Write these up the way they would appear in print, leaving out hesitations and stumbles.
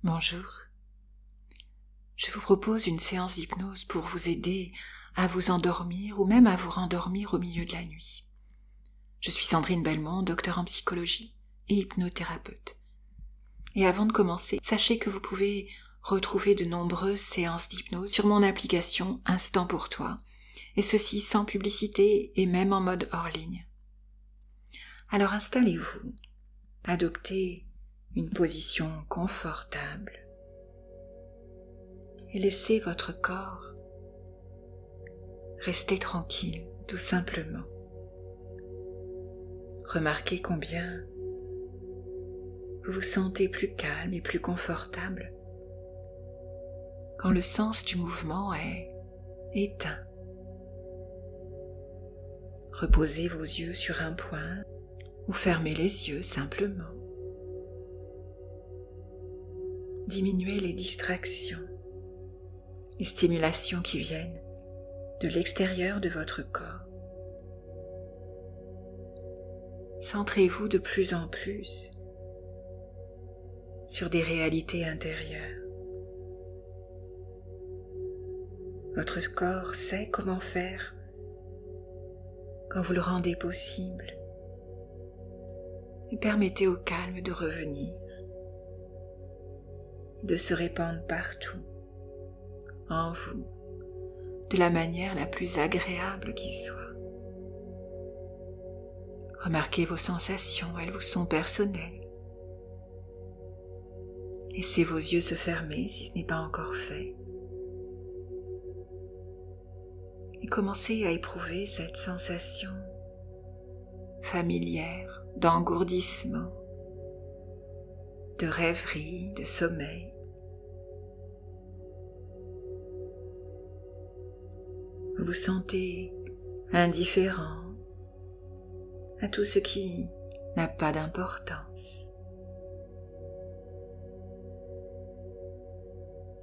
Bonjour. Je vous propose une séance d'hypnose pour vous aider à vous endormir ou même à vous rendormir au milieu de la nuit. Je suis Sandrine Belmont, docteur en psychologie et hypnothérapeute. Et avant de commencer, sachez que vous pouvez retrouver de nombreuses séances d'hypnose sur mon application Instant pour toi, et ceci sans publicité et même en mode hors ligne. Alors installez-vous, adoptez une position confortable et laissez votre corps rester tranquille, tout simplement. Remarquez combien vous vous sentez plus calme et plus confortable quand le sens du mouvement est éteint. Reposez vos yeux sur un point ou fermez les yeux simplement. Diminuez les distractions, les stimulations qui viennent de l'extérieur de votre corps. Centrez-vous de plus en plus sur des réalités intérieures. Votre corps sait comment faire quand vous le rendez possible et permettez au calme de revenir, de se répandre partout, en vous, de la manière la plus agréable qui soit. Remarquez vos sensations, elles vous sont personnelles. Laissez vos yeux se fermer si ce n'est pas encore fait. Et commencez à éprouver cette sensation familière d'engourdissement, de rêverie, de sommeil. Vous vous sentez indifférent à tout ce qui n'a pas d'importance.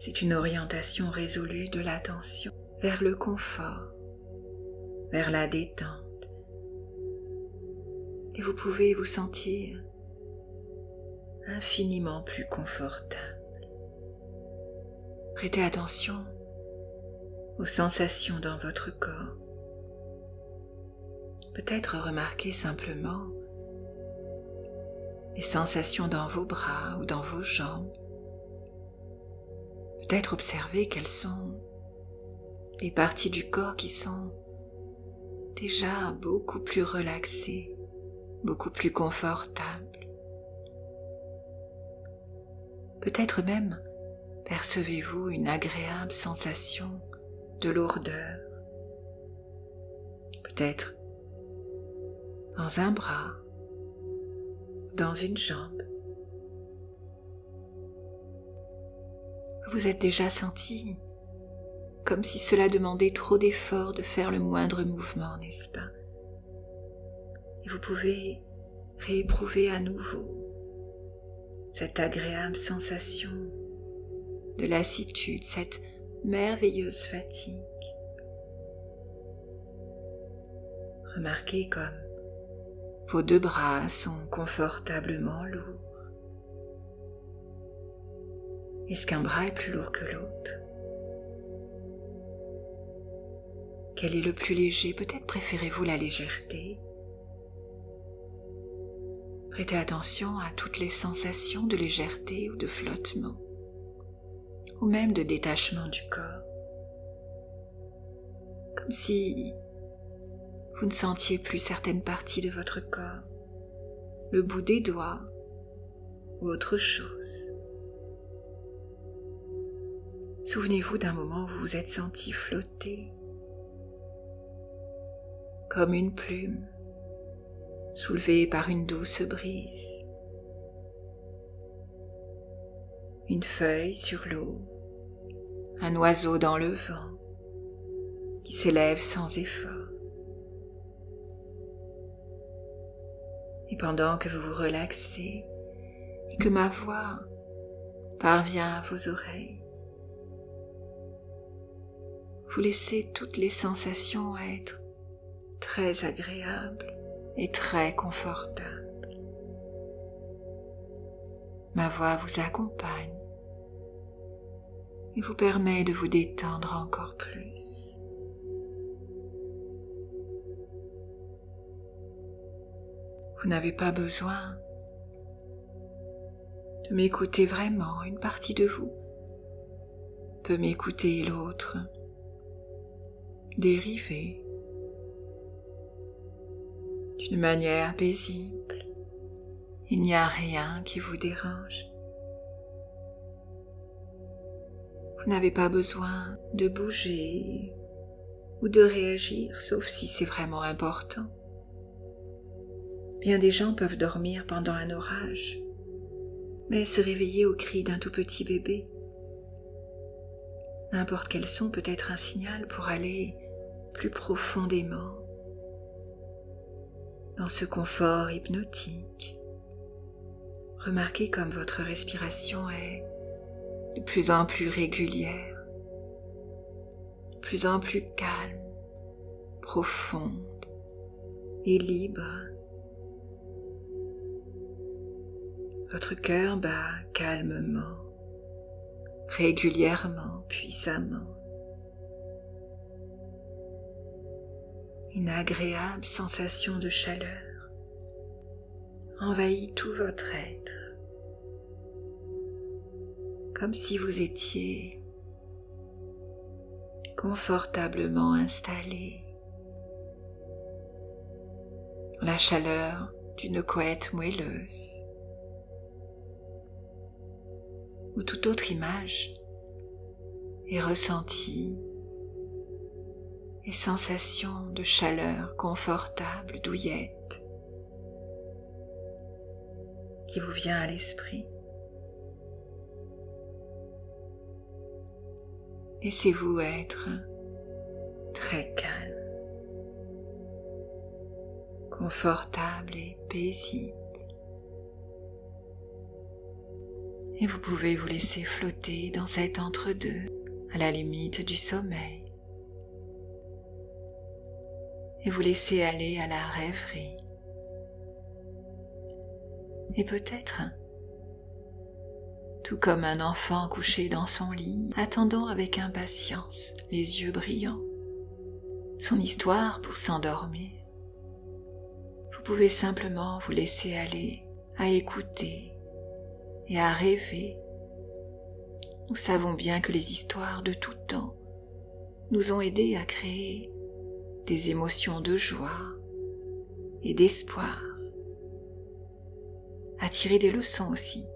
C'est une orientation résolue de l'attention vers le confort, vers la détente. Et vous pouvez vous sentir infiniment plus confortable. Prêtez attention aux sensations dans votre corps. Peut-être remarquez simplement les sensations dans vos bras ou dans vos jambes. Peut-être observer quelles sont les parties du corps qui sont déjà beaucoup plus relaxées, beaucoup plus confortables. Peut-être même percevez-vous une agréable sensation de lourdeur. Peut-être dans un bras, dans une jambe. Vous vous êtes déjà senti comme si cela demandait trop d'efforts de faire le moindre mouvement, n'est-ce pas? Et vous pouvez rééprouver à nouveau cette agréable sensation de lassitude, cette merveilleuse fatigue. Remarquez comme vos deux bras sont confortablement lourds. Est-ce qu'un bras est plus lourd que l'autre? Quel est le plus léger? Peut-être préférez-vous la légèreté? Prêtez attention à toutes les sensations de légèreté ou de flottement, ou même de détachement du corps. Comme si vous ne sentiez plus certaines parties de votre corps, le bout des doigts ou autre chose. Souvenez-vous d'un moment où vous vous êtes senti flotter, comme une plume, soulevée par une douce brise, une feuille sur l'eau, un oiseau dans le vent qui s'élève sans effort. Et pendant que vous vous relaxez et que ma voix parvient à vos oreilles, vous laissez toutes les sensations être très agréables et très confortables. Ma voix vous accompagne et vous permet de vous détendre encore plus. Vous n'avez pas besoin de m'écouter vraiment, une partie de vous peut m'écouter et l'autre dériver d'une manière paisible. Il n'y a rien qui vous dérange. Vous n'avez pas besoin de bouger ou de réagir, sauf si c'est vraiment important. Bien des gens peuvent dormir pendant un orage, mais se réveiller au cri d'un tout petit bébé. N'importe quel son peut être un signal pour aller plus profondément dans ce confort hypnotique. Remarquez comme votre respiration est de plus en plus régulière, de plus en plus calme, profonde et libre. Votre cœur bat calmement, régulièrement, puissamment. Une agréable sensation de chaleur envahit tout votre être, comme si vous étiez confortablement installé dans la chaleur d'une couette moelleuse ou toute autre image est ressentie et sensations de chaleur confortable, douillette, qui vous vient à l'esprit. Laissez-vous être très calme, confortable et paisible. Et vous pouvez vous laisser flotter dans cet entre-deux, à la limite du sommeil. Et vous laisser aller à la rêverie. Et peut-être, tout comme un enfant couché dans son lit, attendant avec impatience, les yeux brillants, son histoire pour s'endormir, vous pouvez simplement vous laisser aller à écouter et à rêver. Nous savons bien que les histoires de tout temps nous ont aidés à créer des émotions de joie et d'espoir, à tirer des leçons aussi.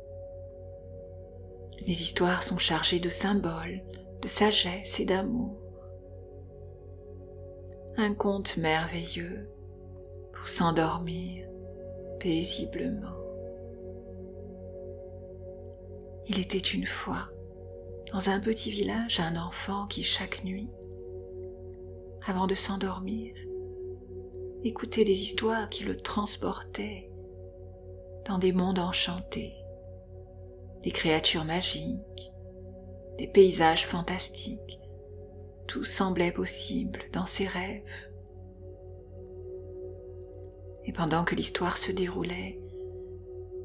Les histoires sont chargées de symboles, de sagesse et d'amour. Un conte merveilleux pour s'endormir paisiblement. Il était une fois, dans un petit village, un enfant qui chaque nuit, avant de s'endormir, écoutait des histoires qui le transportaient dans des mondes enchantés, des créatures magiques, des paysages fantastiques. Tout semblait possible dans ses rêves. Et pendant que l'histoire se déroulait,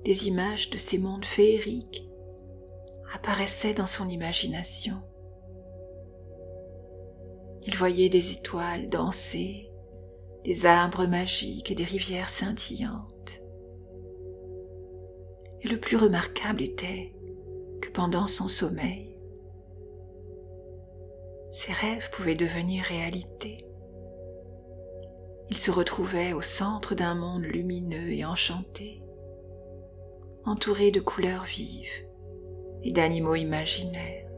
des images de ces mondes féeriques apparaissaient dans son imagination. Il voyait des étoiles danser, des arbres magiques et des rivières scintillantes. Et le plus remarquable était que pendant son sommeil, ses rêves pouvaient devenir réalité. Il se retrouvait au centre d'un monde lumineux et enchanté, entouré de couleurs vives et d'animaux imaginaires.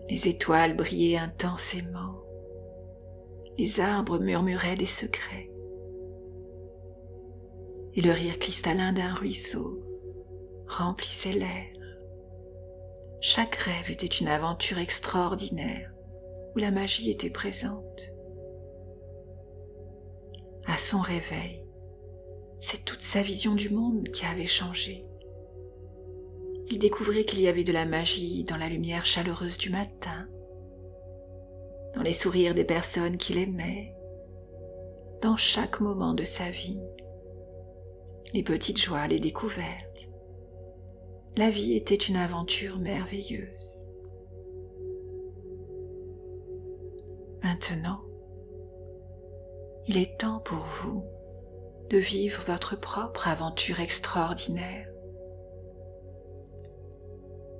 Les étoiles brillaient intensément, les arbres murmuraient des secrets, et le rire cristallin d'un ruisseau remplissait l'air. Chaque rêve était une aventure extraordinaire où la magie était présente. À son réveil, c'est toute sa vision du monde qui avait changé. Il découvrait qu'il y avait de la magie dans la lumière chaleureuse du matin, dans les sourires des personnes qu'il aimait, dans chaque moment de sa vie, les petites joies, les découvertes, la vie était une aventure merveilleuse. Maintenant, il est temps pour vous de vivre votre propre aventure extraordinaire,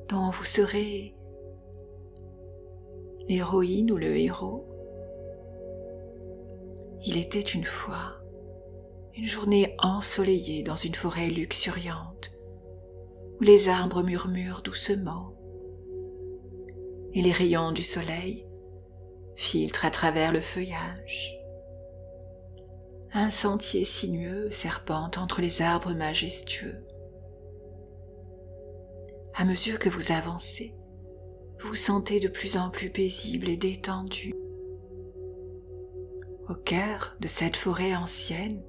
dont vous serez l'héroïne ou le héros. Il était une fois une journée ensoleillée dans une forêt luxuriante, où les arbres murmurent doucement, et les rayons du soleil filtrent à travers le feuillage. Un sentier sinueux serpente entre les arbres majestueux. À mesure que vous avancez, vous vous sentez de plus en plus paisible et détendu. Au cœur de cette forêt ancienne,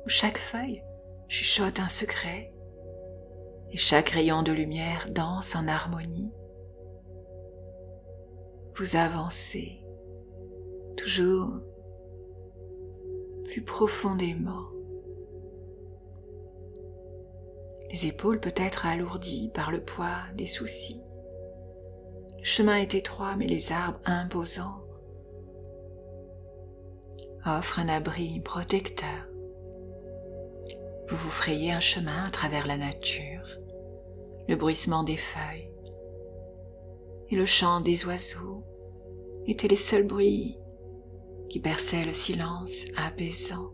où chaque feuille chuchote un secret et chaque rayon de lumière danse en harmonie, vous avancez toujours plus profondément, les épaules peut-être alourdies par le poids des soucis. Le chemin est étroit, mais les arbres imposants offrent un abri protecteur. Vous vous frayez un chemin à travers la nature, le bruissement des feuilles et le chant des oiseaux étaient les seuls bruits qui perçaient le silence apaisant.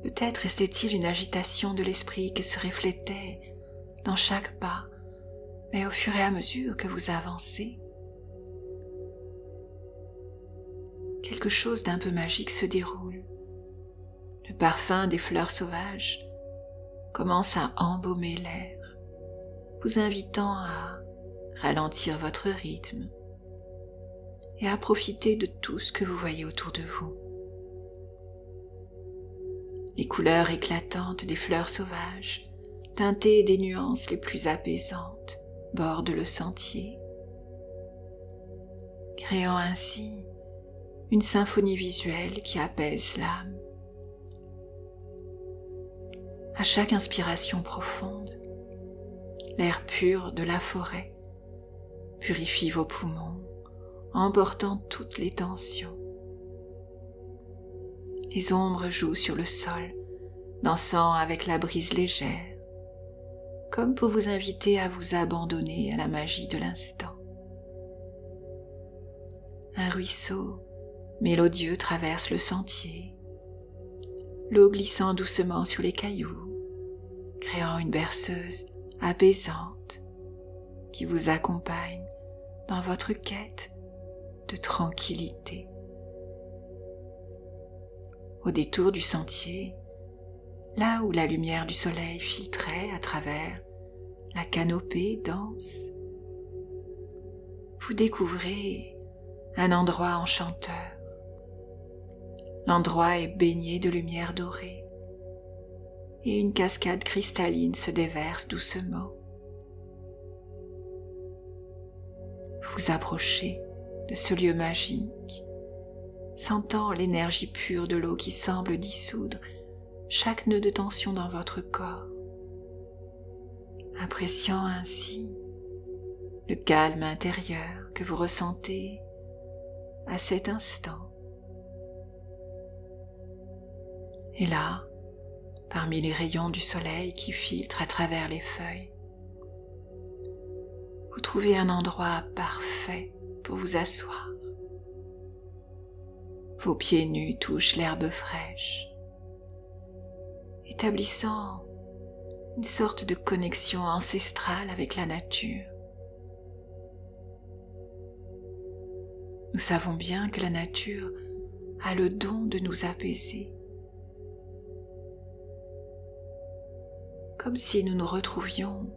Peut-être restait-il une agitation de l'esprit qui se reflétait dans chaque pas, mais au fur et à mesure que vous avancez, quelque chose d'un peu magique se déroule. Le parfum des fleurs sauvages commence à embaumer l'air, vous invitant à ralentir votre rythme et à profiter de tout ce que vous voyez autour de vous. Les couleurs éclatantes des fleurs sauvages, teintées des nuances les plus apaisantes, bordent le sentier, créant ainsi une symphonie visuelle qui apaise l'âme. À chaque inspiration profonde, l'air pur de la forêt purifie vos poumons, emportant toutes les tensions. Les ombres jouent sur le sol, dansant avec la brise légère, comme pour vous inviter à vous abandonner à la magie de l'instant. Un ruisseau mélodieux traverse le sentier, l'eau glissant doucement sur les cailloux, créant une berceuse apaisante qui vous accompagne dans votre quête de tranquillité. Au détour du sentier, là où la lumière du soleil filtrait à travers la canopée dense, vous découvrez un endroit enchanteur. L'endroit est baigné de lumière dorée et une cascade cristalline se déverse doucement. Vous vous approchez de ce lieu magique, sentant l'énergie pure de l'eau qui semble dissoudre chaque nœud de tension dans votre corps, appréciant ainsi le calme intérieur que vous ressentez à cet instant. Et là, parmi les rayons du soleil qui filtrent à travers les feuilles, vous trouvez un endroit parfait pour vous asseoir. Vos pieds nus touchent l'herbe fraîche, établissant une sorte de connexion ancestrale avec la nature. Nous savons bien que la nature a le don de nous apaiser, comme si nous nous retrouvions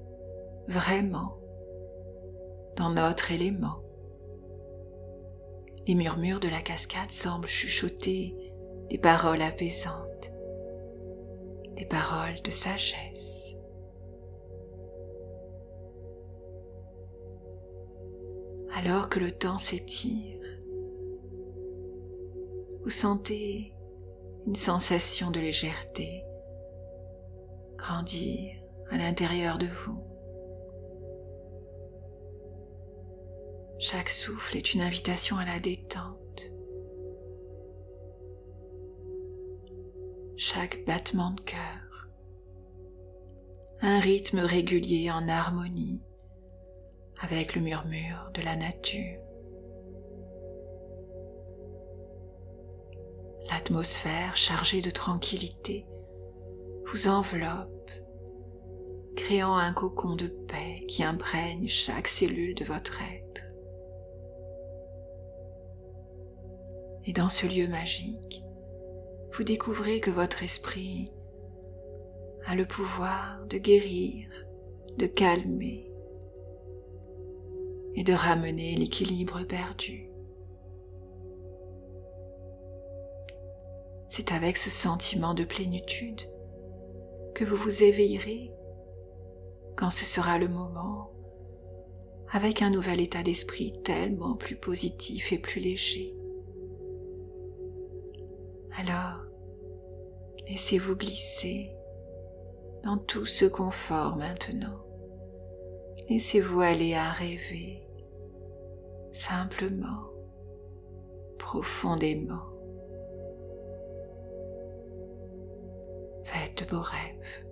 vraiment dans notre élément. Les murmures de la cascade semblent chuchoter des paroles apaisantes, des paroles de sagesse. Alors que le temps s'étire, vous sentez une sensation de légèreté grandir à l'intérieur de vous. Chaque souffle est une invitation à la détente. Chaque battement de cœur, un rythme régulier en harmonie avec le murmure de la nature. L'atmosphère chargée de tranquillité vous enveloppe, créant un cocon de paix qui imprègne chaque cellule de votre être. Et dans ce lieu magique, vous découvrez que votre esprit a le pouvoir de guérir, de calmer et de ramener l'équilibre perdu. C'est avec ce sentiment de plénitude que vous vous éveillerez quand ce sera le moment, avec un nouvel état d'esprit tellement plus positif et plus léger. Alors, laissez-vous glisser dans tout ce confort maintenant. Laissez-vous aller à rêver, simplement, profondément. Faites de beaux rêves.